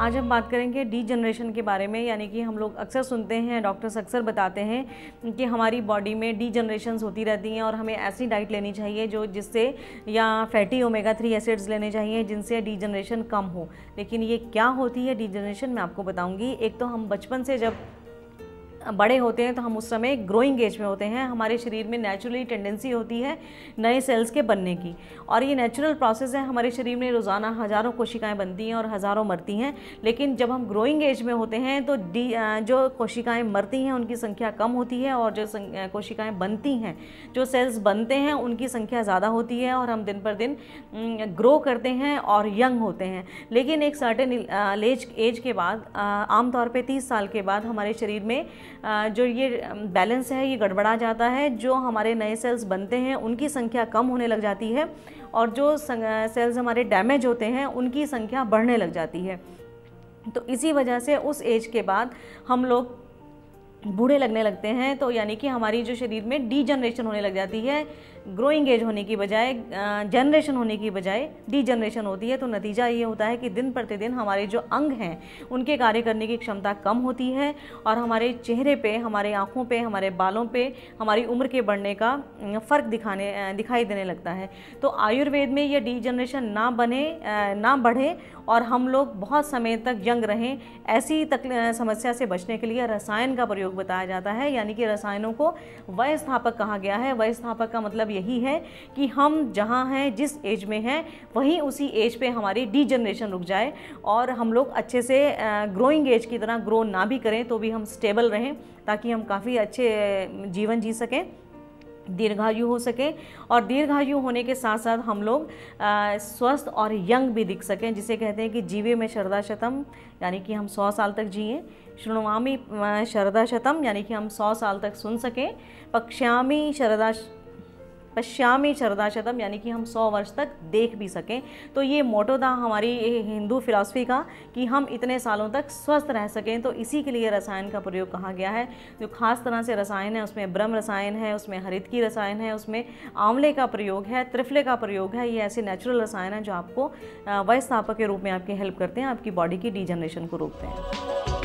आज हम बात करेंगे डीजनरेशन के बारे में, यानी कि हम लोग अक्सर सुनते हैं, डॉक्टर्स अक्सर बताते हैं कि हमारी बॉडी में डीजनरेशंस होती रहती हैं और हमें ऐसी डाइट लेनी चाहिए जिससे या फैटी ओमेगा 3 एसिड्स लेने चाहिए जिनसे डीजनरेशन कम हो। लेकिन ये क्या होती है डीजनरेशन, मैं आपको बताऊंगी। एक तो हम बचपन से जब बड़े होते हैं तो हम उस समय ग्रोइंग एज में होते हैं, हमारे शरीर में नेचुरली टेंडेंसी होती है नए सेल्स के बनने की, और ये नेचुरल प्रोसेस है। हमारे शरीर में रोज़ाना हज़ारों कोशिकाएं बनती हैं और हज़ारों मरती हैं। लेकिन जब हम ग्रोइंग एज में होते हैं तो जो कोशिकाएं मरती हैं उनकी संख्या कम होती है और जो कोशिकाएं बनती हैं, जो सेल्स बनते हैं उनकी संख्या ज़्यादा होती है और हम दिन पर दिन ग्रो करते हैं और यंग होते हैं। लेकिन एक सर्टेन एज के बाद, आमतौर पर 30 साल के बाद, हमारे शरीर में जो ये बैलेंस है ये गड़बड़ा जाता है। जो हमारे नए सेल्स बनते हैं उनकी संख्या कम होने लग जाती है और जो सेल्स हमारे डैमेज होते हैं उनकी संख्या बढ़ने लग जाती है। तो इसी वजह से उस एज के बाद हम लोग बूढ़े लगने लगते हैं। तो यानी कि हमारी जो शरीर में डीजनरेशन होने लग जाती है, ग्रोइंग एज होने की बजाय, जनरेशन होने की बजाय डीजनरेशन होती है। तो नतीजा ये होता है कि दिन प्रतिदिन हमारे जो अंग हैं उनके कार्य करने की क्षमता कम होती है और हमारे चेहरे पे, हमारे आँखों पे, हमारे बालों पे हमारी उम्र के बढ़ने का फ़र्क दिखाई देने लगता है। तो आयुर्वेद में ये डीजनरेशन ना बढ़े और हम लोग बहुत समय तक यंग रहें, ऐसी समस्या से बचने के लिए रसायन का प्रयोग बताया जाता है। यानी कि रसायनों को वय स्थापक कहा गया है। वय स्थापक का मतलब यही है कि हम जहाँ हैं, जिस एज में हैं, वहीं उसी एज पे हमारी डीजनरेशन रुक जाए और हम लोग अच्छे से ग्रोइंग एज की तरह ग्रो ना भी करें तो भी हम स्टेबल रहें, ताकि हम काफ़ी अच्छे जीवन जी सकें, दीर्घायु हो सके। और दीर्घायु होने के साथ साथ हम लोग स्वस्थ और यंग भी दिख सकें, जिसे कहते हैं कि जीवे में शरदा शतम, यानी कि हम 100 साल तक जिएँ। शृणुवामी शरदा शतम, यानी कि हम 100 साल तक सुन सकें। पश्यामी शरदा शतम, यानी कि हम 100 वर्ष तक देख भी सकें। तो ये मोटो था हमारी हिंदू फिलॉसफी का कि हम इतने सालों तक स्वस्थ रह सकें। तो इसी के लिए रसायन का प्रयोग कहा गया है। जो खास तरह से रसायन है उसमें ब्रह्म रसायन है, उसमें हरित की रसायन है, उसमें आंवले का प्रयोग है, त्रिफले का प्रयोग है। ये ऐसे नेचुरल रसायन हैं जो आपको वय स्थापक के रूप में आपकी हेल्प करते हैं, आपकी बॉडी की डीजनरेशन को रोकते हैं।